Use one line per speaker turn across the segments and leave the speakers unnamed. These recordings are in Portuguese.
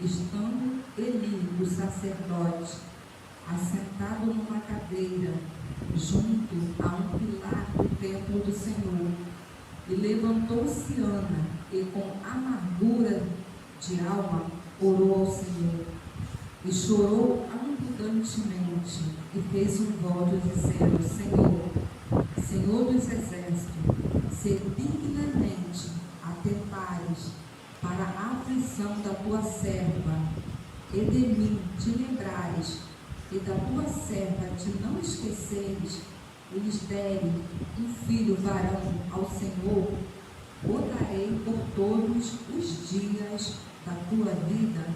estando Eli, o sacerdote, assentado numa cadeira, junto a um pilar do templo do Senhor, e levantou-se Ana, e com amargura de alma orou ao Senhor, e chorou abundantemente, e fez um voto dizendo: Senhor dos exércitos, se dignamente atentares para a aflição da tua serva, e de mim te lembrares, e da tua serva te não esqueceres, e lhes derem um filho varão ao Senhor, o darei por todos os dias da tua vida,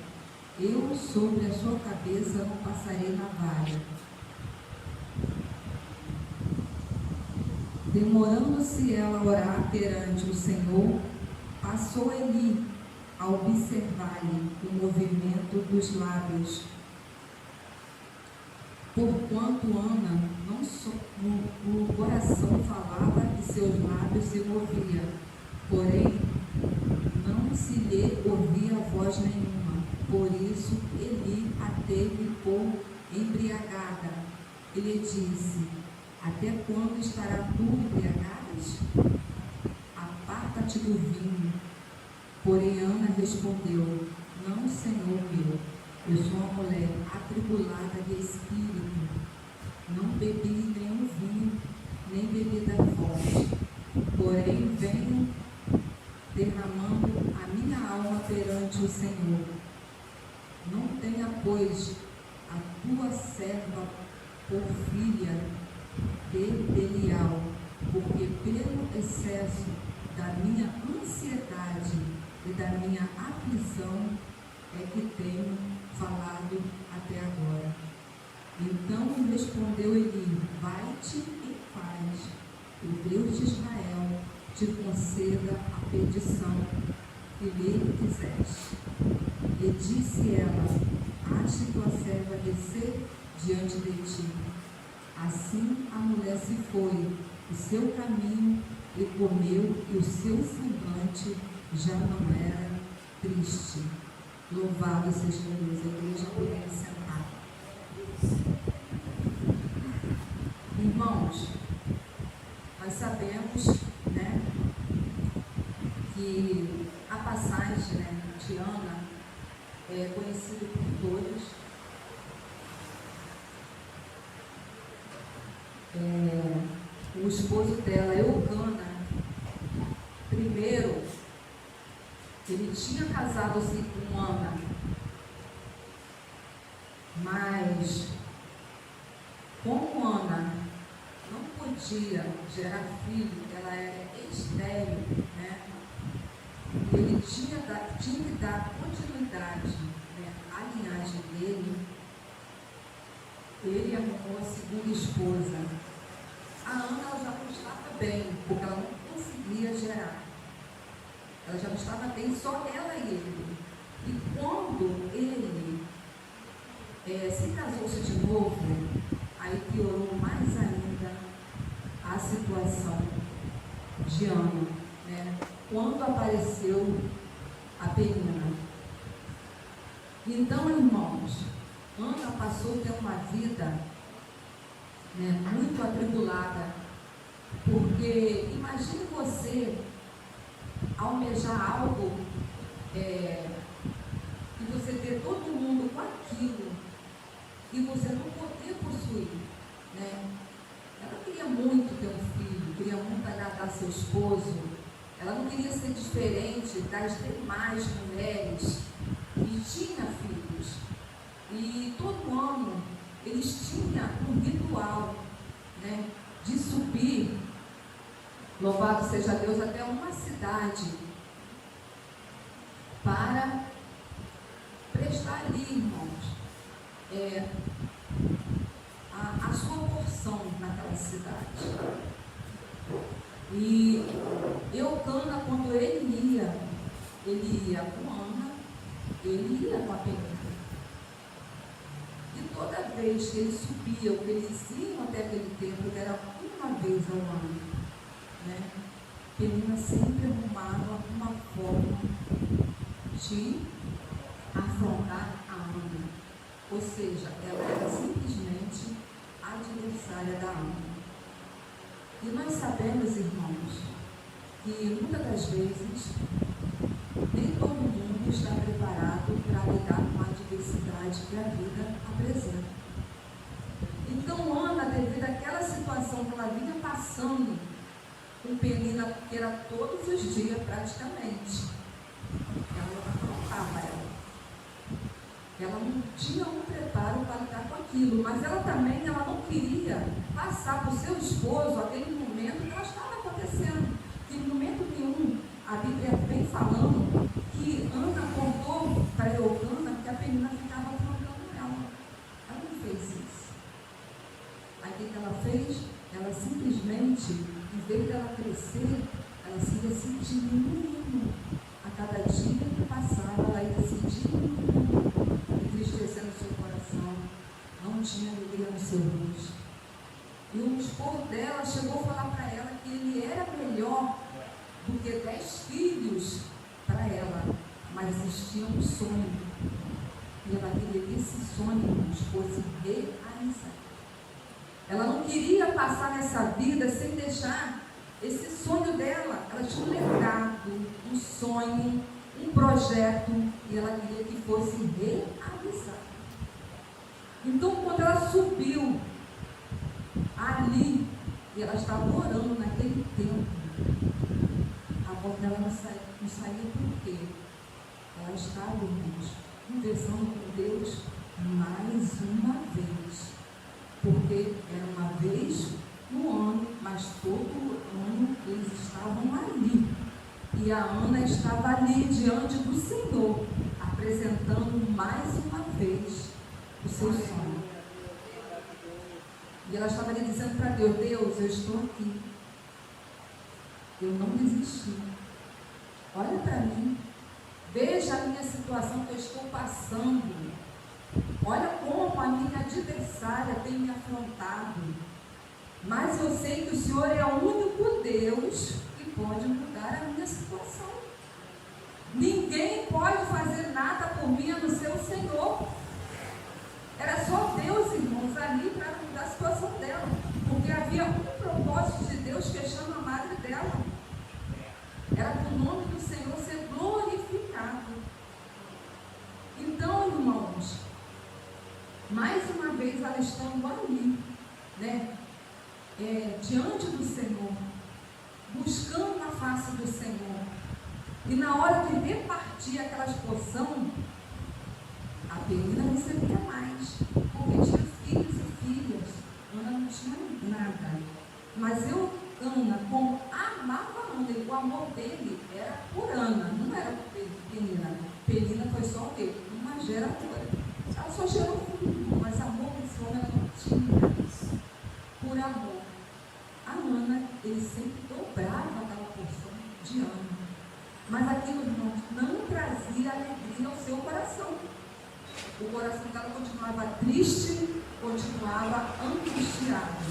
eu sobre a sua cabeça não passarei navalha. Demorando-se ela a orar perante o Senhor, passou Eli a observar-lhe o movimento dos lábios. Porquanto Ana não só no coração falava e seus lábios se moviam, porém não se lhe ouvia voz nenhuma. Por isso Eli a teve por embriagada e lhe disse: até quando estará tu embriagadas? Aparta-te do vinho. Porém Ana respondeu: não, Senhor meu, eu sou uma mulher atribulada de espírito, não bebi nenhum vinho, nem bebida forte, porém venho derramando a minha alma perante o Senhor. Não tenha, pois, a tua serva por filha de Belial, porque pelo excesso da minha ansiedade e da minha aflição é que tenho falado até agora. Então respondeu Eli: vai-te em paz, o Deus de Israel te conceda a petição que lhe quiseste. E disse ela: ache tua serva descer diante de ti. Assim a mulher se foi o seu caminho e comeu, e o seu semblante já não era triste. Louvado seja Deus. A igreja poderia sentar. Irmãos, nós sabemos, né, que a passagem, né, de Ana é conhecida por todos. O esposo dela, Eucana, primeiro, ele tinha casado-se com Ana, mas como Ana não podia gerar filho, ela era estéril, né? Ele tinha que dar continuidade, né, à linhagem dele. Ele arrumou a segunda esposa. A Ana ela já não estava bem, porque ela não conseguia gerar. Ela já não estava bem, só ela e ele. E quando ele se casou-se de novo, aí piorou mais ainda a situação de Ana, né? Quando apareceu a Penina. Então, irmãos, Ana passou a ter uma vida, né, muito atribulada, porque imagine você almejar algo e você ter todo mundo com aquilo e você não poder possuir, né? Ela queria muito ter um filho, queria muito agradar seu esposo, ela não queria ser diferente das demais mulheres que tinham filhos. E todo ano eles tinham um ritual, né, de subir, louvado seja Deus, até uma cidade para prestar ali, irmãos, a sua porção naquela cidade. E Eucana, quando ele ia com Ana, ele ia com a Penina. E toda vez que eles subiam, que eles iam até aquele templo, que era uma vez ao ano, né? Penina sempre arrumava uma forma de afrontar a Ana. Ou seja, ela era simplesmente adversária da Ana. E nós sabemos, irmãos, que muitas das vezes nem todo mundo está preparado para lidar com a adversidade que a vida apresenta. Então Ana, devido àquela situação que ela vinha passando com Penina, porque era todos os dias praticamente, ela afrontava ela. Ela não tinha um preparo para lidar com aquilo, mas ela também não queria passar para o seu esposo aquele momento que ela estava acontecendo. Que em momento nenhum, a Bíblia vem falando que Ana contou para Eucana que a Penina ficava afrontando ela. Ela não fez isso. Aí o que ela fez? Ela simplesmente, em vez dela crescer, ela se ia se diminuindo. A cada dia que passava, ela ia se diminuindo, entristecendo o seu coração, não tinha alegria no seu rosto. E o esposo dela chegou a falar para ela que ele era melhor do que 10 filhos para ela, mas existia um sonho. E ela queria que esse sonho fosse realizado. Ela não queria passar nessa vida sem deixar esse sonho dela. Ela tinha um legado, um sonho, um projeto, e ela queria que fosse realizado. Então, quando ela subiu ali, e ela estava orando naquele tempo, a voz dela não saía por quê? Ela estava, irmãos, conversando com Deus mais uma vez. Porque era uma vez no ano, mas todo ano eles estavam ali. E a Ana estava ali diante do Senhor, apresentando mais uma vez o seu sonho. E ela estava ali dizendo para Deus: Deus, eu estou aqui. Eu não desisti. Olha para mim. Veja a minha situação que eu estou passando. Olha como a minha adversária tem me afrontado. Mas eu sei que o Senhor é o único Deus que pode mudar a minha situação. Ninguém pode fazer nada por mim a não ser o Senhor. Era só Deus, irmãos, ali para mudar a situação dela. Porque havia um propósito de Deus fechando a madre dela. Era para o nome do Senhor ser glorificado. Então, irmãos, mais uma vez ela estando ali, né, diante do Senhor, buscando a face do Senhor. E na hora de repartir aquelas porções, a Penina recebia mais, porque tinha filhos e filhas. Ana não tinha nada. Mas Eucana, como amava Ana, o amor dele era por Ana, não era por Penina. Penina foi só o quê? Uma geradora. Ela só gerou filho, mas amor desse homem ela não tinha isso. Por amor. A Ana, ele sempre dobrava aquela porção de Ana. Mas aquilo, irmãos, não trazia alegria ao seu coração. O coração dela continuava triste, continuava angustiado.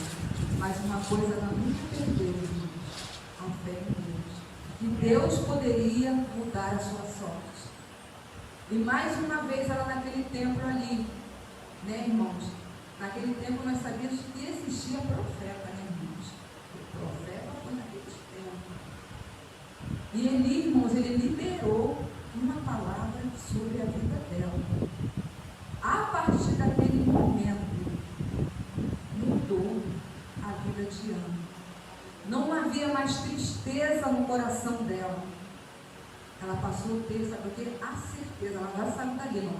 Mas uma coisa ela nunca perdeu, irmãos: a fé em Deus. Que Deus poderia mudar a sua sorte. E mais uma vez ela naquele templo ali, né, irmãos? Naquele tempo nós sabíamos que existia profeta, né, irmãos? O profeta foi naquele tempo. E ele, irmãos, ele liberou uma palavra sobre a vida dela. A partir daquele momento, mudou a vida de Ana. Não havia mais tristeza no coração dela. Ela passou a ter, sabe o quê? A certeza, ela agora saiu dali, não,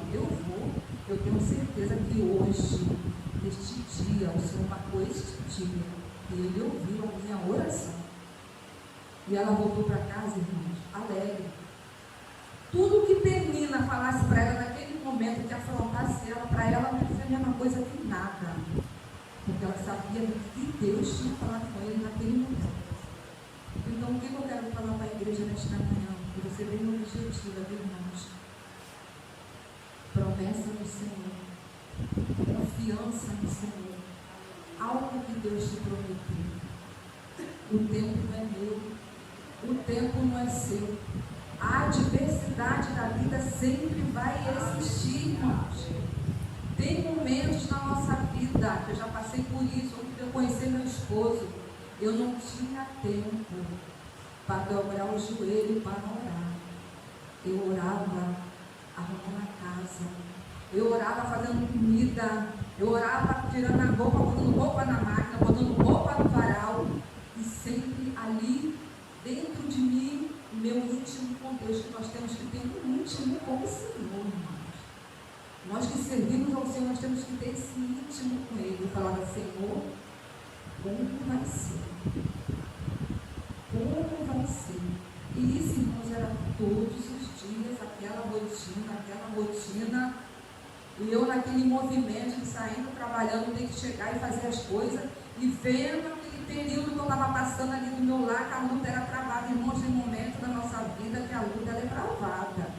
eu tenho certeza que hoje, neste dia, o Senhor marcou este dia, e Ele ouviu a minha oração. E ela voltou para casa, irmãos, alegre. Tudo que Penina falasse para ela naquele momento, que afrontasse ela, para ela não foi a mesma coisa que nada. Porque ela sabia que Deus tinha falado com ele naquele momento. Então, o que eu quero falar para a igreja nesta manhã? Que você bem objetiva, viu, irmãos? Promessa no Senhor, confiança no Senhor, algo que Deus te prometeu. O tempo não é meu, o tempo não é seu. A adversidade da vida sempre vai existir. esposo, eu não tinha tempo para dobrar o joelho para orar. Eu orava arrumando a casa, eu orava fazendo comida, eu orava tirando a roupa, botando roupa na máquina, botando roupa no varal, e sempre ali dentro de mim, meu íntimo com Deus, que nós temos que ter um íntimo com o Senhor, irmãos. Nós que servimos ao Senhor, nós temos que ter esse íntimo com Ele. Eu falava, Senhor, como vai ser? Como vai ser? E isso, irmãos, era todos os dias, aquela rotina, e eu naquele movimento de saindo, trabalhando, tem que chegar e fazer as coisas, e vendo aquele período que eu estava passando ali do meu lar, que a luta era travada, irmãos, em momentos da nossa vida que a luta é travada.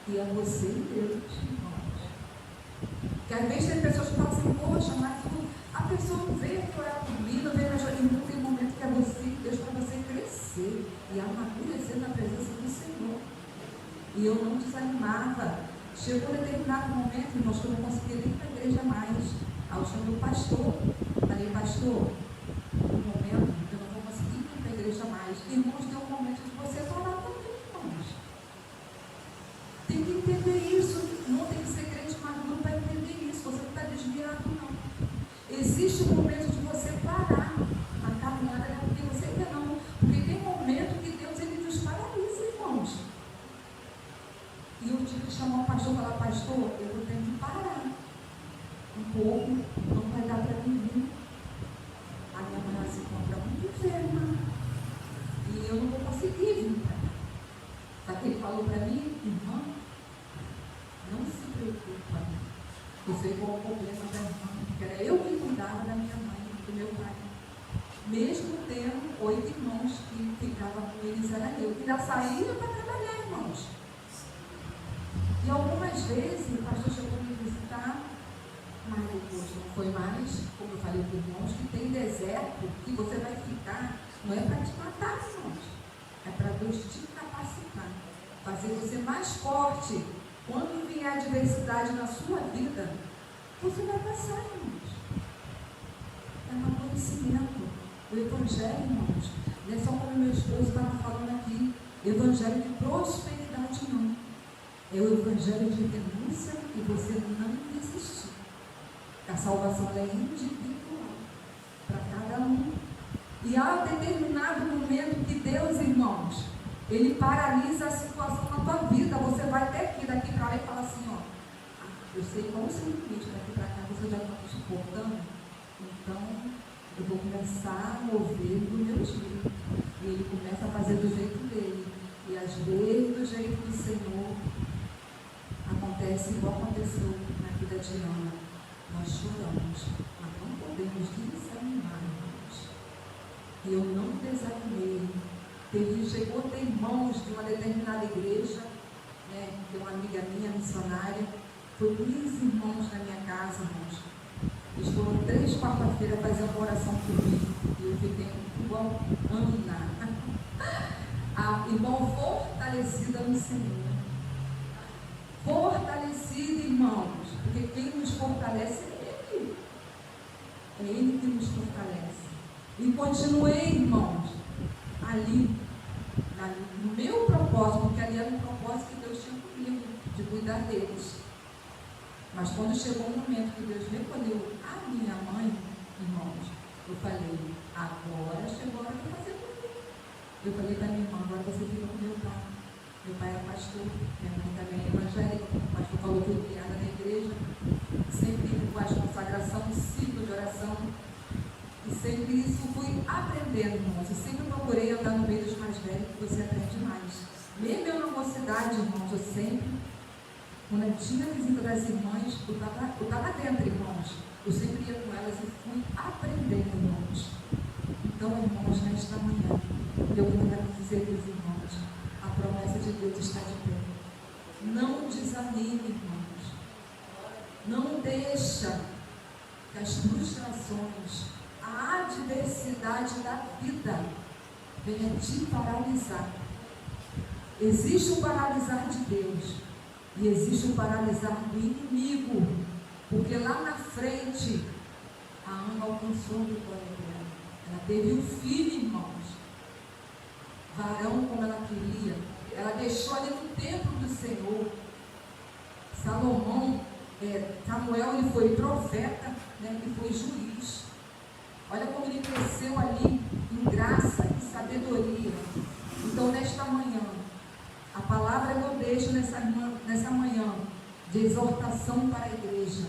E é você e Deus, irmãos. Porque às vezes tem pessoas que falam assim, poxa, mas a pessoa não veio aqui orar por mim, não veio ajudar, não tem momento que é você e Deus para você crescer e amadurecer na presença do Senhor. E eu não desanimava. Chegou um determinado momento, irmãos, que eu não conseguia nem ir para a igreja mais. Aí eu chamei o pastor, falei, pastor, no momento eu não vou conseguir ir para a igreja mais. Irmãos, tem um momento de você falar também, irmãos. Tem que entender isso, não tem que ser crente maduro para entender isso, você não está desviado, não. Existe um momento de você parar a caminhada, né? Porque você ainda não, porque tem momento que Deus ele nos paralisa, irmãos. E eu tive que chamar o pastor e falar, pastor, eu tenho que parar um pouco, não vai dar para mim vir. A minha mãe se encontra muito enferma e eu não vou conseguir vir para cá. Sabe o que ele falou para mim? Irmã, não se preocupa, eu sei qual é o problema da irmã, porque era eu que cuidava da minha mãe e do meu pai. Mesmo tendo 8 irmãos que ficavam com eles, era eu que já saía para trabalhar, irmãos. E algumas vezes o pastor chegou a me visitar, mas depois não foi mais, como eu falei para os irmãos, que tem deserto que você vai ficar, não é para te matar, irmãos, é para Deus te capacitar, fazer você mais forte. Quando vier a adversidade na sua vida, você vai passar, irmãos. É um amadurecimento. O evangelho, irmãos, não é só como meu esposo estava falando aqui, evangelho de prosperidade não. É o evangelho de renúncia e você não desistir. A salvação é individual para cada um. E há um determinado momento que Deus, irmãos, Ele paralisa a situação na tua vida. Você vai até aqui, daqui para lá e fala assim, ó, eu sei qual o seu limite, daqui para cá você já está suportando, então eu vou começar a mover do meu jeito. E Ele começa a fazer do jeito dele. E às vezes do jeito do Senhor acontece igual aconteceu na vida de Ana. Nós choramos, mas não podemos desanimar, irmãos. E eu não desanimei. Chegou a ter irmãos de uma determinada igreja, né, que é uma amiga minha, missionária, foi 15 irmãos na minha casa, irmãos. Eles foram 3 quarta-feiras fazer uma oração comigo, e eu fiquei igual Ana, a irmã fortalecida no Senhor. Fortalecida, irmãos, porque quem nos fortalece é Ele. É Ele que nos fortalece. E continuei, irmãos, ali, no meu propósito, porque ali era um propósito que Deus tinha comigo, de cuidar deles. Mas quando chegou o momento que Deus recolheu a minha mãe, irmãos, eu falei, agora chegou a hora de fazer comigo. Eu falei para minha irmã, agora você fica com meu pai. Meu pai era pastor, minha mãe também é evangélica, o pastor falou que eu fui criada na igreja, sempre faz consagração, ciclo de oração. E sempre isso fui aprendendo, irmãos. Eu sempre procurei andar no meio dos mais velhos, que você aprende mais. Mesmo eu na mocidade, irmãos, eu sempre, quando eu tinha a visita das irmãs, eu estava dentro, irmãos. Eu sempre ia com elas e fui aprendendo, irmãos. Então, irmãos, nesta manhã, eu quero dizer para os irmãos, a promessa de Deus está de pé. Não desanime, irmãos. Não deixa que as frustrações, a adversidade da vida venha te paralisar. Existe o paralisar de Deus e existe o paralisar do inimigo, porque lá na frente a Ana alcançou a vitória dela. Ela teve um filho, irmãos. Varão como ela queria. Ela deixou ali no templo do Senhor. Samuel, ele foi profeta, né, e foi juiz. Olha como ele cresceu ali em graça e sabedoria. Então, nesta manhã, a palavra que eu deixo nessa manhã de exortação para a igreja,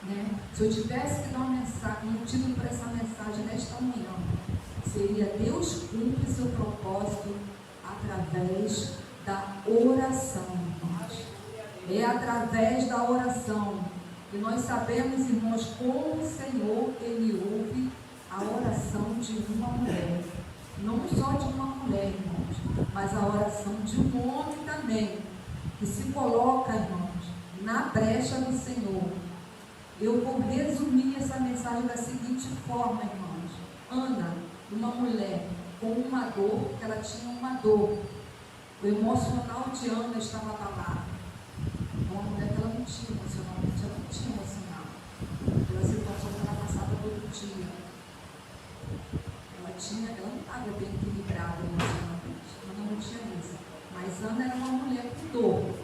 né? Se eu tivesse que dar um título para essa mensagem nesta manhã, seria: Deus cumpre seu propósito através da oração, irmãos. É através da oração. E nós sabemos, irmãos, como o Senhor, Ele ouve a oração de uma mulher. Não só de uma mulher, irmãos, mas a oração de um homem também, que se coloca, irmãos, na brecha do Senhor. Eu vou resumir essa mensagem da seguinte forma, irmãos. Ana, uma mulher com uma dor, porque ela tinha uma dor. O emocional de Ana estava abalado. Uma mulher que ela não tinha emocionalmente, ela não tinha emocional. Pela situação que ela passava todo dia. Ela não estava bem equilibrada emocionalmente. Ana não tinha isso. Mas Ana era uma mulher com dor.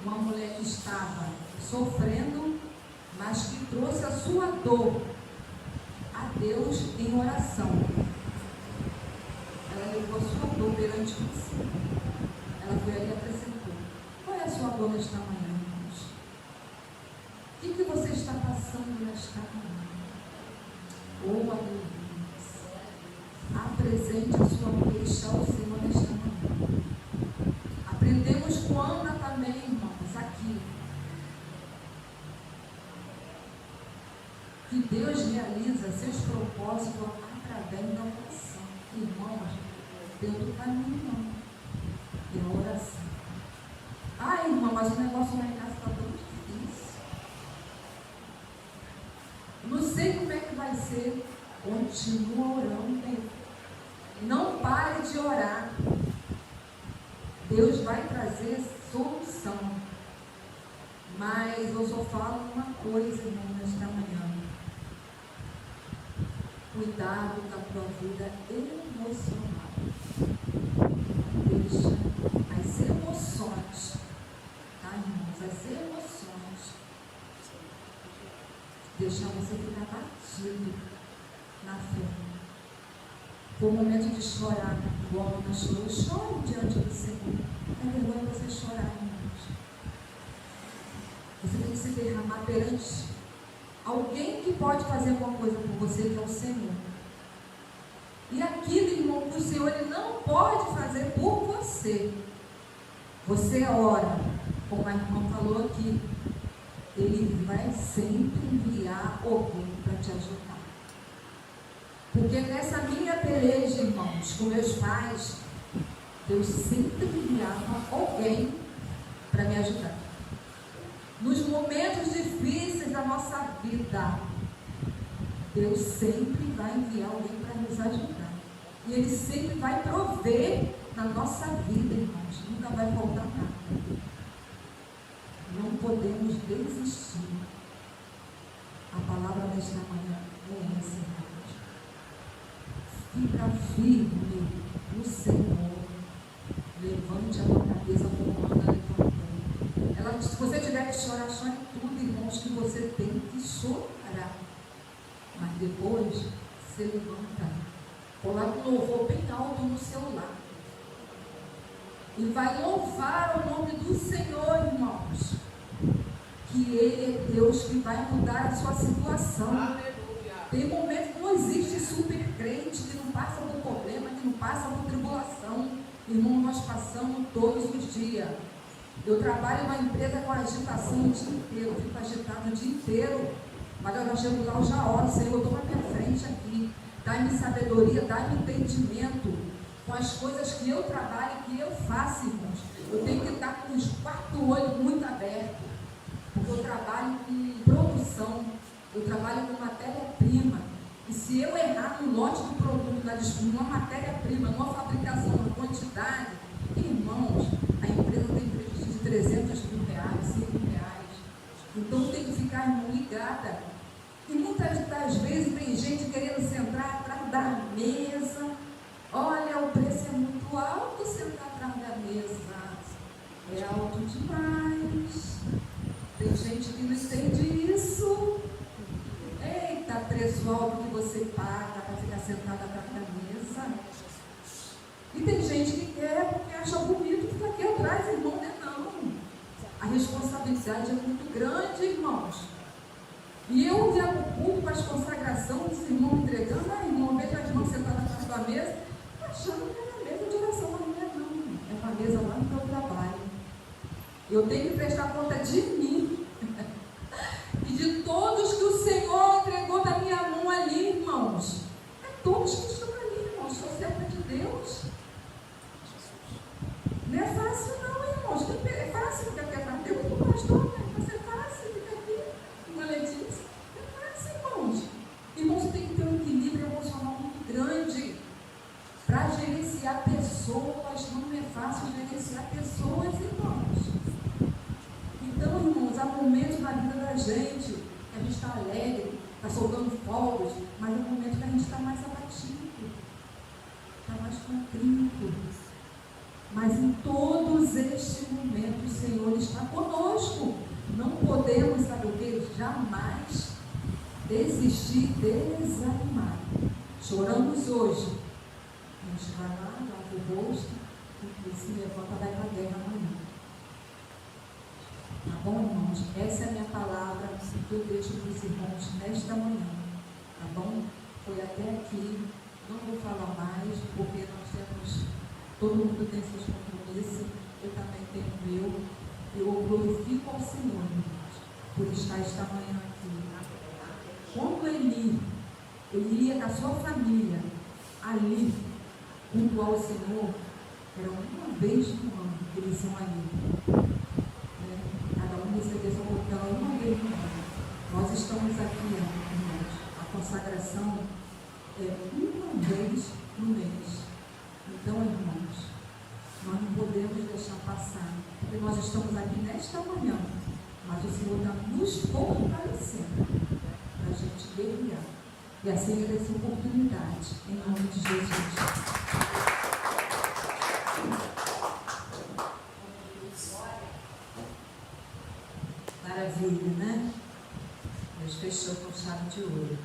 Uma mulher que estava sofrendo, mas que trouxe a sua dor a Deus em oração. Ela levou a sua dor perante o Senhor. Ela foi ali e apresentou. Qual é a sua dor nesta manhã, irmãos? O que você está passando nesta manhã? Oh, aleluia. Apresente a sua queixa ao Senhor nesta manhã. Aprendemos com Ana também, irmãos, aqui, que Deus realiza seus propósitos através da oração. Irmãos, dentro do caminho não. É a oração. Ah, irmão, mas o negócio lá em casa está tão difícil. Não sei como é que vai ser. Continua orando. Não pare de orar. Deus vai trazer solução. Mas eu só falo uma coisa, irmão, nesta manhã. Cuidado com a tua vida emocional. Deixa as emoções, tá, irmãos? As emoções. Deixar você ficar batido na fé. Foi o momento de chorar, igual a Ana chorou. Chore diante do Senhor. É vergonha você chorar, irmãos. Você tem que se derramar perante alguém que pode fazer alguma coisa por você, que é o Senhor. E aquilo, irmão, que o Senhor ele não pode fazer por você. Você ora, como a irmã falou aqui, Ele vai sempre enviar alguém para te ajudar. Porque nessa minha peleja, irmãos, com meus pais, Deus sempre enviava alguém para me ajudar. Nos momentos difíceis da nossa vida, Deus sempre vai enviar alguém para nos ajudar. E Ele sempre vai prover na nossa vida, irmãos. Nunca vai faltar nada. Não podemos desistir. A palavra desta manhã é essa, irmãos. Fica firme no Senhor. Levante a tua cabeça como Ana levantou. Se você tiver que chorar, chore tudo, irmãos, que você tem que chorar. Mas depois, você levanta. Coloca um louvor bem alto no seu lar. E vai louvar o nome do Senhor, irmãos. Que Ele é Deus que vai mudar a sua situação. Aleluia. Tem momentos que não existe super crente, que não passa por problema, que não passa por tribulação. Irmão, nós passamos todos os dias. Eu trabalho em uma empresa com agitação o dia inteiro, eu fico agitado o dia inteiro. Mas eu já chego lá, eu já oro, Senhor, eu estou na minha frente aqui. Dá-me sabedoria, dá-me entendimento com as coisas que eu trabalho, que eu faço, irmãos. Eu tenho que estar com os 4 olhos muito abertos, porque eu trabalho com produção, eu trabalho com matéria-prima. E se eu errar no lote do produto, numa matéria-prima, numa fabricação, numa quantidade, irmãos, a empresa tem prejuízo de R$300 mil, R$5 mil. Então tem que ficar, irmão, ligada. E muitas das vezes tem gente querendo sentar atrás da mesa. Olha, o preço é muito alto sentar atrás da mesa. É alto demais. Tem gente que não entende isso. Eita, preço alto que você paga para ficar sentado atrás da mesa. E tem gente que quer porque acha bonito ficar aqui atrás, irmão, não é não. A responsabilidade é muito grande, irmãos. E eu já culto para as consagrações dos irmãos entregando, irmão, vejo a irmã sentada atrás da mesa, achando que era a mesa de oração, mas não é não. É uma mesa lá no meu trabalho. Eu tenho que prestar conta de mim e de todos que o Senhor entregou da minha mão ali, irmãos. É todos que estão ali, irmãos. Sou serva de Deus. Não é fácil não, irmãos. É fácil ficar aqui atrás. Tem muito pastor, né? Vai ser fácil ficar aqui. Uma Letícia. É fácil, irmãos. Irmãos, tem que ter um equilíbrio emocional muito grande para gerenciar pessoas. Não é fácil gerenciar pessoas, irmãos. Então, irmãos, há momentos na vida da gente que a gente está alegre, está soltando fogos, mas há momentos que a gente está mais abatido, está mais contrito. Mas em todos estes momentos o Senhor está conosco. Não podemos, sabe o que? Jamais desistir, desanimar. Choramos hoje. A gente vai lá, lava o rosto e se levanta, vai para a guerra amanhã. Tá bom, irmãos? Essa é a minha palavra que eu deixo para os irmãos nesta manhã. Tá bom? Foi até aqui. Não vou falar mais, porque nós temos, todo mundo tem seus compromissos, eu também tenho o meu. Eu glorifico ao Senhor, irmãos, por estar esta manhã aqui. Quando ele ia com a sua família ali, cultuar o Senhor, era uma vez no ano que eles iam ali. Cada um recebeu sua portela uma vez no ano. Nós estamos aqui, irmãos, a consagração é uma vez no mês. Então, irmãos, nós não podemos deixar passar, porque nós estamos aqui nesta manhã, mas o Senhor está nos fortalecendo para a gente guerrear. E assim é essa oportunidade, em nome de Jesus. Maravilha, né? Deus fechou com chave de ouro.